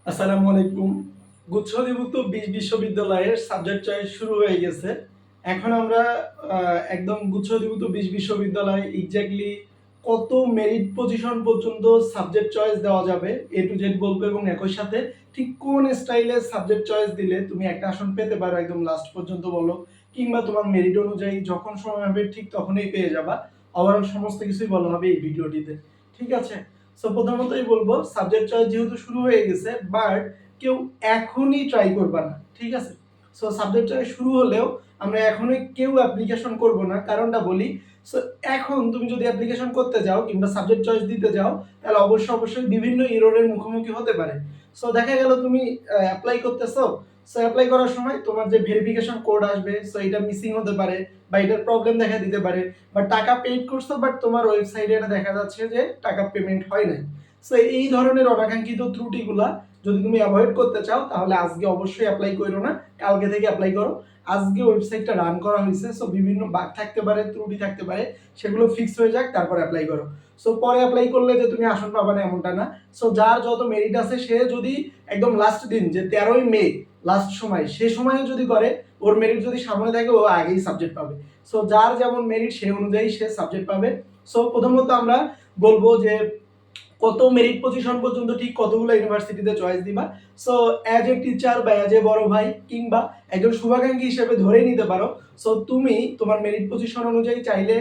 আসসালামু আলাইকুম। গুচ্ছ অধিভুক্ত ২০ বিশ্ববিদ্যালয়ের সাবজেক্ট চয়েস শুরু হয়ে গেছে। এখন আমরা একদম গুচ্ছ অধিভুক্ত ২০ বিশ্ববিদ্যালয় এক্সাক্টলি কত মেরিট পজিশন পর্যন্ত সাবজেক্ট চয়েস দেওয়া যাবে A to Z বলবো, এবং একই সাথে ঠিক কোন স্টাইলে সাবজেক্ট চয়েস দিলে তুমি একটা আসন পেতে পারো একদম লাস্ট পর্যন্ত বলো, কিংবা তোমার মেরিট অনুযায়ী যখন সময় হবে ঠিক তখনই পেয়ে যাবা। ওভারঅল সমস্ত কিছুই বলা হবে এই ভিডিওটিতে। ঠিক আছে? সো প্রথমতই বলবো সাবজেক্ট চয়েস যেহেতু শুরু হয়ে গেছে, বাট কেউ এখনই ট্রাই করবা না। ঠিক আছে? সো সাবজেক্ট চয়েস শুরু হলেও আমরা এখনই কেউ অ্যাপ্লিকেশন করব না, কারণটা বলি। সো এখন তুমি যদি অ্যাপ্লিকেশন করতে যাও কিংবা সাবজেক্ট চয়েস দিতে যাও, তাহলে অবশ্যই বিভিন্ন এররের মুখোমুখি হতে পারে। সো দেখা গেল তুমি অ্যাপ্লাই করতেছো, সো অ্যাপ্লাই করার সময় তোমার যে ভেরিফিকেশন কোড আসবে, সো এটা মিসিং হতে পারে বা এটার প্রবলেম দেখা দিতে পারে, বা টাকা পেইড করছো বাট তোমার ওয়েবসাইটে এটা দেখা যাচ্ছে যে টাকা পেমেন্ট হয় নাই। সো এই ধরনের অনাকাঙ্ক্ষিত ত্রুটিগুলা যদি তুমি অ্যাভয়েড করতে চাও, তাহলে আজকে অবশ্যই অ্যাপ্লাই করো না, কালকে থেকে অ্যাপ্লাই করো। আজকে ওয়েবসাইটটা রান করা হয়েছে, সো বিভিন্ন বাগ থাকতে পারে, ত্রুটি থাকতে পারে, সেগুলো ফিক্স হয়ে যাক, তারপর অ্যাপ্লাই করো। সো পরে অ্যাপ্লাই করলে যে তুমি আসন পাবা না এমনটা না। সো যার যত মেরিট আছে সে যদি একদম লাস্ট দিন, যে 13ই মে লাস্ট সময়, সে সময়ে যদি করে, ওর মেরিট যদি সামনে থাকে ও আগেই সাবজেক্ট পাবে। সো যার যেমন মেরিট সেই অনুযায়ী সে সাবজেক্ট পাবে। সো প্রথমত আমরা বলবো যে কত মেরিট পজিশন পর্যন্ত ঠিক কতগুলো ইউনিভার্সিটিতে চয়েস দিবা। সো অ্যাজ এ টিচার বা অ্যাজ এ বড় ভাই কিংবা একজন শুভাকাঙ্ক্ষী হিসেবে ধরে নিতে পারো, সো তুমি তোমার মেরিট পজিশন অনুযায়ী চাইলে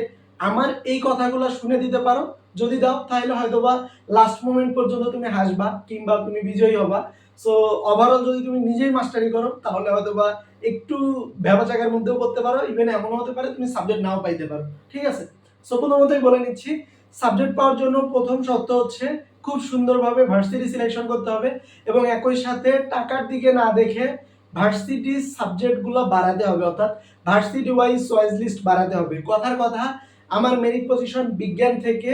আমার এই কথাগুলো শুনে দিতে পারো। যদি দাও তাহলে হয়তোবা লাস্ট মোমেন্ট পর্যন্ত তুমি হাসবা কিংবা তুমি বিজয়ী হবা। সো ওভারঅল যদি তুমি নিজেই মাস্টারি করো, তাহলে হয়তোবা একটু ভেবাচাকার মধ্যেও করতে পারো, ইভেন এমনও হতে পারে তুমি সাবজেক্ট নাও পাইতে পারো। ঠিক আছে? সো প্রথমতই বলে নিচ্ছি, সাবজেক্ট পাওয়ার জন্য প্রথম শর্ত হচ্ছে খুব সুন্দরভাবে ভার্সিটি সিলেকশন করতে হবে, এবং একই সাথে টাকার দিকে না দেখে ভার্সিটি সাবজেক্টগুলো বাড়াতে হবে, অর্থাৎ ভার্সিটি ওয়াইজ চয়েস লিস্ট বাড়াতে হবে। কথার কথা, আমার মেরিট পজিশন বিজ্ঞান থেকে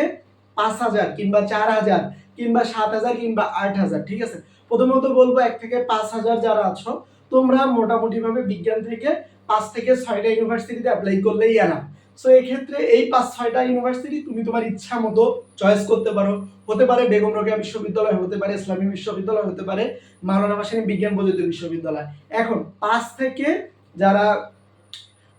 5,000 কিংবা 4,000 কিংবা 7,000 কিংবা 8,000। ঠিক আছে? প্রথমত বলবো 1 থেকে 5,000 যারা আছো, তোমরা মোটামুটিভাবে বিজ্ঞান থেকে 5 থেকে 6টা ইউনিভার্সিটিতে অ্যাপ্লাই করলেই এনাফ। সো এই ক্ষেত্রে এই 5-6টা ইউনিভার্সিটি তুমি তোমার ইচ্ছা মতো চয়েস করতে পারো। হতে পারে বেগম রোকেয়া বিশ্ববিদ্যালয়, হতে পারে ইসলামী বিশ্ববিদ্যালয়, হতে পারে মাওলানা ভাসানী বিজ্ঞান প্রযুক্তি বিশ্ববিদ্যালয়। এখন যারা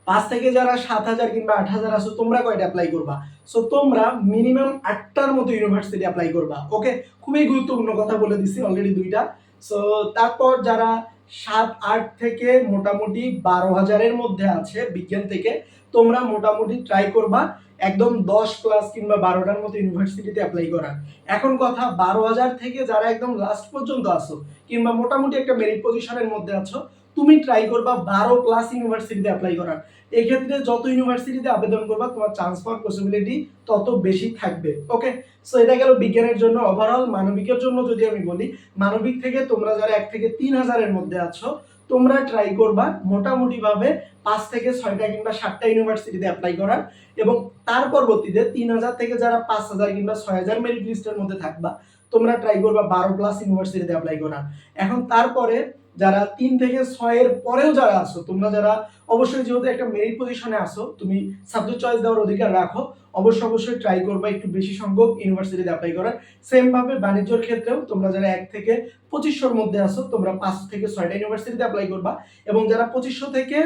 5 থেকে 7,000 কিংবা 8,000 আছো, তোমরা কয়টা অ্যাপ্লাই করবা? সো তোমরা মিনিমাম 8টার মতো ইউনিভার্সিটি অ্যাপ্লাই করবা। ওকে, খুবই গুরুত্বপূর্ণ কথা বলে দিছি অলরেডি 2টা। সো তারপর যারা 7-8 থেকে মোটামুটি 12,000-এর মধ্যে আছে বিজ্ঞান থেকে, তোমরা মোটামুটি ট্রাই করবা একদম 10 প্লাস কিংবা 12টার মতো ইউনিভার্সিটিতে অ্যাপ্লাই করার। এখন কথা, 12,000 থেকে যারা একদম লাস্ট পর্যন্ত আছো কিংবা মোটামুটি একটা মেরিট পজিশনের মধ্যে আছো, তুমি ট্রাই করবা 12 প্লাস ইউনিভার্সিটিতে অ্যাপ্লাই করার। এক্ষেত্রে যত ইউনিভার্সিটিতে আবেদন করবা, তোমার চান্স পাওয়ার পসিবিলিটি তত বেশি থাকবে। ওকে, সো এটা গেল বিজ্ঞানের জন্য। ওভারঅল মানবিকের জন্য যদি আমি বলি, মানবিক থেকে তোমরা যারা 1 থেকে 3,000-এর মধ্যে আছো, তোমরা ট্রাই করবা মোটামুটি ভাবে 5 থেকে 6টা কিংবা 7টা ইউনিভার্সিটিতে অ্যাপ্লাই করার, এবং তার পরবর্তীতে 3,000 থেকে যারা 5,000 কিংবা 6,000 মেরিট লিস্টের মধ্যে থাকবা, তোমরা ট্রাই করবা 12 প্লাস ইউনিভার্সিটিতে অ্যাপ্লাই করার। এখন তারপরে যারা 3 থেকে 6 এর পরেও যারা আসো, তোমরা যারা অবশ্যই যেহেতু একটা মেরিট পজিশনে আসো, তুমি সাবজেক্ট চয়েস দেওয়ার অধিকার রাখো, অবশ্যই ট্রাই করবা একটু বেশি সংখ্যক ইউনিভার্সিটিতে অ্যাপ্লাই করার। সেম ভাবে বাণিজ্যের ক্ষেত্রেও তোমরা যারা 1 থেকে 2500-র মধ্যে আসো, তোমরা 5 থেকে 6টা ইউনিভার্সিটিতে অ্যাপ্লাই করবা, এবং যারা 2500 থেকে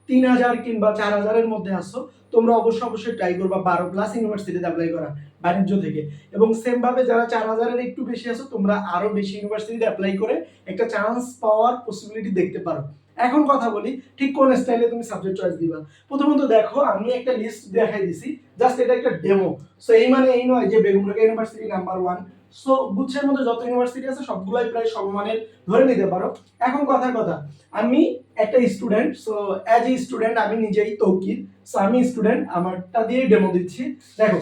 3,000 কিংবা 4,000-এর মধ্যে আসো, তোমরা অবশ্যই ট্রাই করবা 12 প্লাস ইউনিভার্সিটিতে অ্যাপ্লাই করা বাণিজ্য থেকে। এবং সেম ভাবে যারা 4,000-এর একটু বেশি আসো, তোমরা আরো বেশি ইউনিভার্সিটিতে অ্যাপ্লাই করে একটা চান্স পাওয়ার পসিবিলিটি দেখতে পারো। এখন কথা বলি, ঠিক কোন স্টাইলে তুমি সাবজেক্ট চয়েস দিবা। প্রথমত দেখো, আমি একটা লিস্ট দেখাই দিছি, জাস্ট এটা একটা ডেমো। সো এই মানে এই নয় যে Begum Rokeya university number 1। So গুচ্ছের মধ্যে যত ইউনিভার্সিটি আছে সবগুলাই প্রায় সমমানের ধরে নিতে পারো। এখন কথার কথা, আমি একটা student, so as a student আমি নিজেই তৌকির। সো আমি স্টুডেন্ট, আমারটা দিয়ে ডেমো দিচ্ছি। দেখো,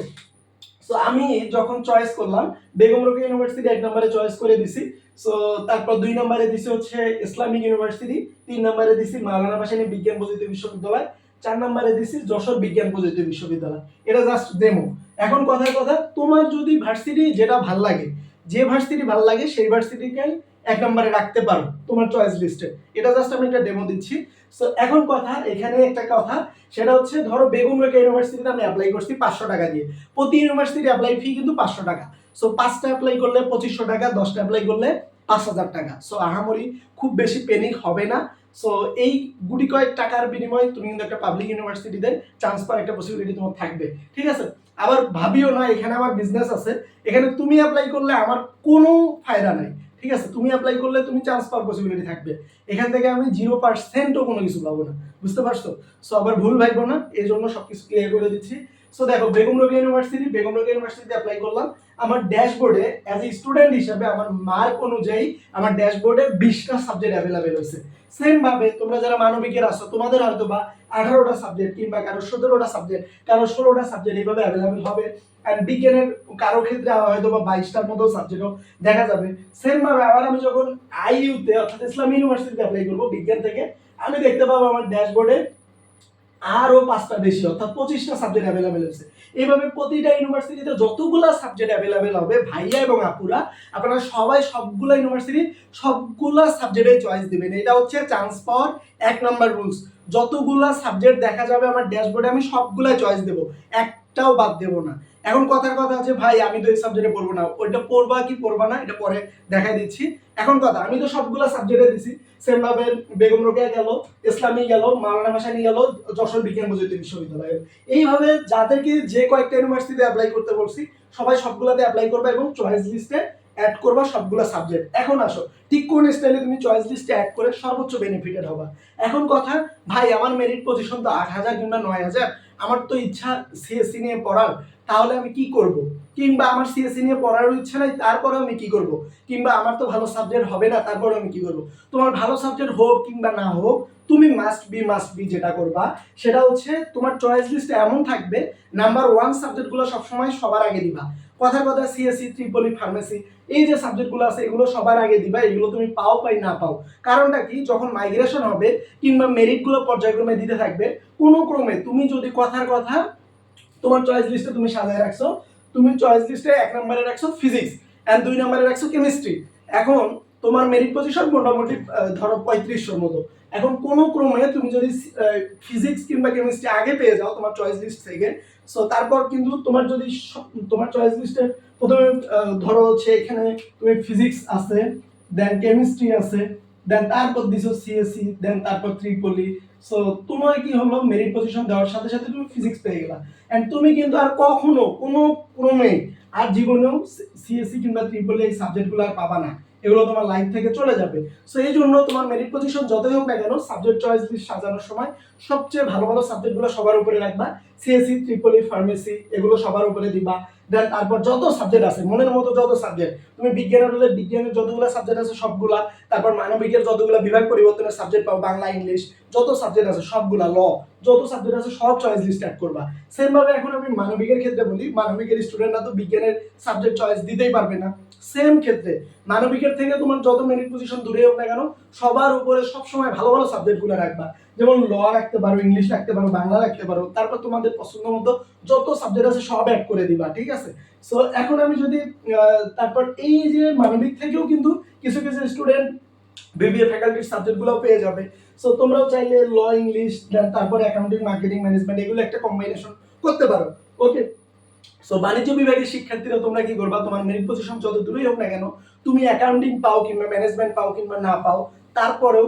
সো আমি যখন চয়েস করলাম, বেগম রোকেয়া ইউনিভার্সিটি 1 নম্বরে চয়েস করে দিছি। সো তারপর 2 নম্বরে দিছি হচ্ছে ইসলামিক ইউনিভার্সিটি, 3 নম্বরে দিছি মাওলানা ভাসানী বিজ্ঞান প্রযুক্তি বিশ্ববিদ্যালয়, 4 নম্বরে দিছি যশোর বিজ্ঞান প্রযুক্তি বিশ্ববিদ্যালয়। এটা জাস্ট ডেমো। এখন কথার কথা, তোমার যদি ভার্সিটি যেটা ভাল লাগে, যে ভার্সিটি ভাল লাগে সেই ভার্সিটিকে 1 নম্বরে রাখতে পারো তোমার চয়েস লিস্টে। এটা জাস্ট আমি একটা ডেমো দিচ্ছি। সো এখন কথা, এখানে একটা কথা, সেটা হচ্ছে ধরো বেগম রোকেয়া ইউনিভার্সিটিতে আমি অ্যাপ্লাই করছি 500 টাকা দিয়ে। প্রতি ইউনিভার্সিটি অ্যাপ্লাই ফি কিন্তু 500 টাকা। সো 5টা অ্যাপ্লাই করলে 2500 টাকা, 10টা অ্যাপ্লাই করলে 5,000 টাকা। সো আহামরি খুব বেশি পেনিক হবে না। সো এই গুটি কয়েক টাকার বিনিময়ে তুমি কিন্তু একটা পাবলিক ইউনিভার্সিটিতে চান্স পাওয়ার একটা পসিবিলিটি তোমার থাকবে, ঠিক আছে? আবার ভাবিও না এখানে আমার বিজনেস আছে, এখানে তুমি অ্যাপ্লাই করলে আমার কোনো ফায়দা নাই, ঠিক আছে? তুমি অ্যাপ্লাই করলে তুমি চান্স পাওয়ার পসিবিলিটি থাকবে, এখান থেকে আমি 0%ও কোনো কিছু পাবো না, বুঝতে পারছো? সো আবার ভুল ভাইবো না, এই জন্য সবকিছু ক্লিয়ার করে দিচ্ছি। সো দেখো, বেগম রোকেয়া ইউনিভার্সিটিতে অ্যাপ্লাই করলাম। আমার ড্যাশবোর্ডে অ্যাজ এ স্টুডেন্ট হিসেবে আমার মার্ক অনুযায়ী আমার ড্যাশবোর্ডে 20টা সাবজেক্ট অ্যাভেলেবেল হয়েছে। সেম ভাবে তোমরা যারা মানবিকের আছো তোমাদের হয়তো বা 18টা সাবজেক্ট কিংবা কারো 17টা সাবজেক্ট, কারো 16টা সাবজেক্ট এইভাবে অ্যাভেলেবেল হবে। আর বিজ্ঞানের কারো ক্ষেত্রে হয়তো বা 22টার মতো সাবজেক্টও দেখা যাবে। সেম ভাবে আবার আমি যখন আইইউতে অর্থাৎ ইসলামী ইউনিভার্সিটিতে অ্যাপ্লাই করবো বিজ্ঞান থেকে, আমি দেখতে পাবো আমার ড্যাশবোর্ডে আরো 5টা বেশি অর্থাৎ 25টা সাবজেক্ট অ্যাভেলেবেল আছে। এইভাবে প্রতিটা ইউনিভার্সিটিতে যতগুলা সাবজেক্ট অ্যাভেলেবেল হবে ভাইয়া এবং আপুরা, আপনারা সবাই সবগুলা ইউনিভার্সিটি সবগুলা সাবজেক্টে চয়েস দিবেন। এটা হচ্ছে চান্স পাওয়ার 1 নাম্বার রুলস। যতগুলা সাবজেক্ট দেখা যাবে আমার ড্যাশবোর্ডে আমি সবগুলা চয়েস দেব, একটাও বাদ দেব না। এখন কথার কথা আছে ভাই আমি তো এই সাবজেক্টে পড়বো না, ওইটা পড়বা কি পড়বা না এটা পরে দেখাই দিচ্ছি। এখন কথা, আমি তো সবগুলা সাবজেক্টে দিছি। সেম ভাবে বেগম রোকেয়া গেল, ইসলামী গেল, মাওলানা ভাসানী গেল, যশোর বিজ্ঞান প্রযুক্তি বিশ্ববিদ্যালয়। এইভাবে যাদেরকে যে কয়েকটা ইউনিভার্সিটিতে অ্যাপ্লাই করতে বলছি সবাই সবগুলাতে অ্যাপ্লাই করবে এবং চয়েস লিস্টে অ্যাড করবা সবগুলা সাবজেক্ট। এখন আসো, ঠিক কোন স্টাইলে তুমি চয়েস লিস্টে অ্যাড করে সর্বোচ্চ বেনিফিটেড হবা। এখন কথা, ভাই আমার মেরিট পজিশন তো 8,000 কিংবা 9,000, আমার তো ইচ্ছা সিএসসি নিয়ে পড়ার, তাহলে আমি কি করব? কিংবা আমার সিএসসি নিয়ে পড়ারও ইচ্ছা নাই, তারপরেও আমি কি করব? কিংবা আমার তো ভালো সাবজেক্ট হবে না, তারপরেও আমি কি করব? তোমার ভালো সাবজেক্ট হোক কিংবা না হোক, তুমি মাস্ট বি যেটা করবা সেটা হচ্ছে তোমার চয়েস লিস্টে এমন থাকবে নাম্বার 1 সাবজেক্টগুলো সবসময় সবার আগে দিবা। কথার কথা সিএসসি, ট্রিপলি, ফার্মেসি, এই যে সাবজেক্টগুলো আছে এগুলো সবার আগে দিবা। এগুলো তুমি পাও পাই না পাও, কারণটা কি, যখন মাইগ্রেশন হবে কিংবা মেরিটগুলো পর্যায়ক্রমে দিতে থাকবে, কোনো ক্রমে তুমি যদি কথার কথা তোমার চয়েস লিস্টে তুমি সাজায় রাখছো, তুমি চয়েস লিস্টে 1 নম্বরে রাখছো ফিজিক্স এন্ড 2 নম্বরে রাখছো কেমিস্ট্রি। এখন তোমার মেরিট পজিশন মোটামুটি ধরো 3500 মতো। এখন কোন ক্রমে তুমি যদি ফিজিক্স কিংবা কেমিস্ট্রি আগে পেয়ে যাও তোমার চয়েস লিস্ট থেকে, সো তারপর কিন্তু তোমার যদি তোমার চয়েস লিস্টে প্রথমে ধরো হচ্ছে এখানে তুমি ফিজিক্স আছে, দেন কেমিস্ট্রি আছে, দেন তারপর দিছো সিএসসি, দেন তারপর ট্রিপলি। সো তোমার কি হলো, মেরিট পজিশন দেওয়ার সাথে সাথে তুমি ফিজিক্স পেয়ে গেলা, এন্ড তুমি কিন্তু আর কখনো কোনো ক্রমে আর জীবনেও সিএসসি কিংবা ট্রিপল এই সাবজেক্টগুলো আর পাবা না, এগুলো তোমার লাইফ থেকে চলে যাবে। সো এই জন্য তোমার মেরিট পজিশন যতই হোক না কেন, সাবজেক্ট চয়েস লিস্ট সাজানোর সময় সবচেয়ে ভালো ভালো সাবজেক্টগুলো সবার উপরে রাখবা। সিএসসি, ট্রিপলি, ফার্মেসি এগুলো সবার উপরে দিবা। দেন তারপর যত সাবজেক্ট আছে মনের মতো যত সাবজেক্ট, তুমি বিজ্ঞানের হলে বিজ্ঞানের যতগুলো সাবজেক্ট আছে সবগুলা, তারপর মানবিকের যতগুলো বিভাগ পরিবর্তনের সাবজেক্ট পাও, বাংলা, ইংলিশ, যত সাবজেক্ট আছে সবগুলা, ল, যত সাবজেক্ট আছে সব চয়েস লিস্ট অ্যাড করবা। সেম ভাবে এখন আমি মানবিকের ক্ষেত্রে বলি, মানবিকের স্টুডেন্টরা তো বিজ্ঞানের সাবজেক্ট চয়েস দিতেই পারবে না। সেম ক্ষেত্রে মানবিকের থেকে তোমার যত মেরিট পজিশন দূরে হোক না কেন, সবার উপরে সবসময় ভালো ভালো সাবজেক্টগুলো রাখবা। যেমন ল রাখতে পারো, ইংলিশ রাখতে পারো, বাংলা রাখতে পারো, তারপর তোমাদের পছন্দ মতো যত সাবজেক্ট আছে সব অ্যাড করে দিবা, ঠিক আছে? সো এখন আমি যদি তারপর এই যে মানবিক থেকেও কিন্তু কিছু কিছু স্টুডেন্ট বিবিএ ফ্যাকাল্টির সাবজেক্টগুলোও পেয়ে যাবে। সো তোমরাও চাইলে ল, ইংলিশ, দেন তারপর অ্যাকাউন্টিং, মার্কেটিং, ম্যানেজমেন্ট এগুলো একটা কম্বিনেশন করতে পারো। ওকে, সো বাণিজ্য বিভাগের শিক্ষার্থীরা তোমরা কি করবা, তোমার মেরিট পজিশন যত দূরেই হোক না কেন, তুমি অ্যাকাউন্টিং পাও কিংবা ম্যানেজমেন্ট পাও কিংবা না পাও, তারপরেও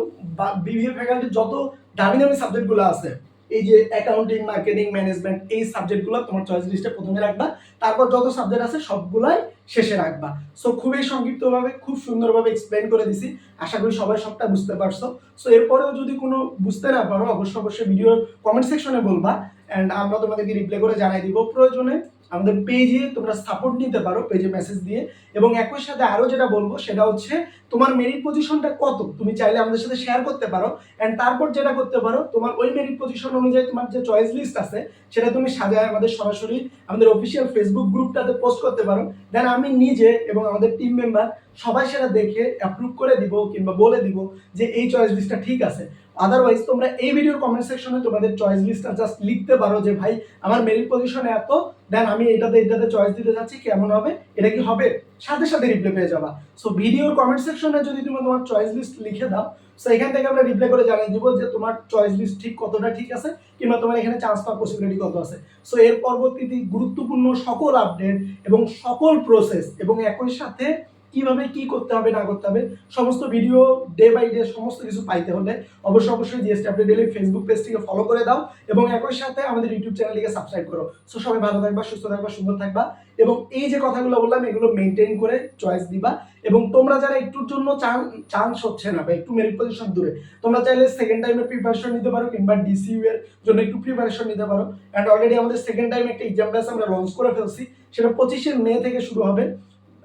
বিবিএ ফ্যাকাল্টির যত দামি দামি সাবজেক্টগুলো আছে, এই যে অ্যাকাউন্টিং, মার্কেটিং, ম্যানেজমেন্ট, এই সাবজেক্টগুলো তোমার চয়েস লিস্টে প্রথমে রাখবা, তারপর যত সাবজেক্ট আছে সবগুলাই শেষে রাখবা। সো খুবই সংক্ষিপ্তভাবে খুব সুন্দরভাবে এক্সপ্লেন করে দিছি, আশা করি সবাই সবটা বুঝতে পারছো। সো এরপরেও যদি কোনো বুঝতে না পারো অবশ্যই ভিডিওর কমেন্ট সেকশনে বলবা, এন্ড আমরা তোমাদেরকে রিপ্লাই করে জানাই দিব। প্রয়োজনে আমাদের পেজে তোমরা সাপোর্ট নিতে পারো, পেজে মেসেজ দিয়ে। এবং একই সাথে আরো যেটা বলবো সেটা হচ্ছে তোমার মেরিট পজিশনটা কত তুমি চাইলে আমাদের সাথে শেয়ার করতে পারো, এন্ড তারপর যেটা করতে পারো তোমার ওই মেরিট পজিশন অনুযায়ী তোমার যে চয়েস লিস্ট আছে সেটা তুমি সাজায় আমাদের সরাসরি আমাদের অফিসিয়াল ফেসবুক গ্রুপটাতে পোস্ট করতে পারো। দেন আমি নিজে এবং আমাদের টিম মেম্বার সবাই সেটা দেখে অ্যাপ্রুভ করে দিব কিংবা বলে দিব যে এই চয়েস লিস্টটা ঠিক আছে। আদারওয়াইজ তোমরা এই ভিডিওর কমেন্ট সেকশনে তোমাদের চয়েস লিস্টটা জাস্ট লিখতে পারো যে ভাই আমার মেরিট পজিশনে এত, দেন আমি এটাতে চয়েস দিতে যাচ্ছি, কেমন হবে, এটা কি হবে, সাথে সাথে রিপ্লাই পেয়ে যাবা। সো ভিডিওর কমেন্ট সেকশনে যদি তুমি তোমার চয়েস লিস্ট লিখে দাও, সো এখান থেকে আমরা রিপ্লাই করে জানিয়ে দিব যে তোমার চয়েস লিস্ট ঠিক কতটা ঠিক আছে কিংবা তোমার এখানে চান্স পাওয়ার পসিবিলিটি কত আছে। সো এর পরবর্তীতে গুরুত্বপূর্ণ সকল আপডেট এবং সকল প্রসেস এবং একই সাথে কিভাবে কি করতে হবে না করতে হবে সমস্ত ভিডিও ডে বাই ডে সমস্ত কিছু পাইতে হলে অবশ্যই জিএসটি আপডেট ডেইলি ফেসবুক পেজটিকে ফলো করে দাও এবং একই সাথে আমাদের ইউটিউব চ্যানেলটিকে সাবস্ক্রাইব করো। সো সবাই ভালো থাকবা, সুস্থ থাকবা, সুন্দর থাকবা এবং এই যে কথাগুলো বললাম এগুলো মেনটেন করে চয়েস দিবা। এবং তোমরা যারা একটুর জন্য চান্স হচ্ছে না বা একটু মেরিট পজিশন দূরে, তোমরা চাইলে সেকেন্ড টাইমে প্রিপারেশন নিতে পারো কিংবা ডিসিইউ এর জন্য একটু প্রিপারেশন নিতে পারো। এন্ড অলরেডি আমাদের সেকেন্ড টাইম একটা এক্সাম ব্যাচ আমরা লঞ্চ করে ফেলছি, সেটা 25শে মে থেকে শুরু হবে।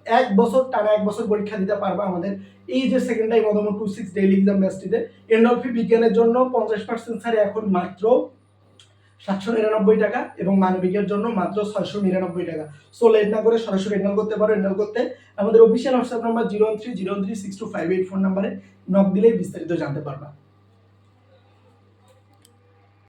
1 বছর টানা 1 বছর পরীক্ষা দিতে পারবা আমাদের এই যে সেকেন্ড টাইম অদম 26 ডেইলি এক্সাম ব্যাচটিতে। এনরোল ফি বিজ্ঞানের জন্য 50% ছাড়ে এখন মাত্র 799 টাকা এবং মানবিকের জন্য মাত্র 699 টাকা। সো লেট না করে সরাসরি এনরোল করতে পারো। এনরোল করতে আমাদের অফিসিয়াল হোয়াটসঅ্যাপ নাম্বার 013 013 6258 ফোন নাম্বারে নক দিলেই বিস্তারিত জানতে পারবা।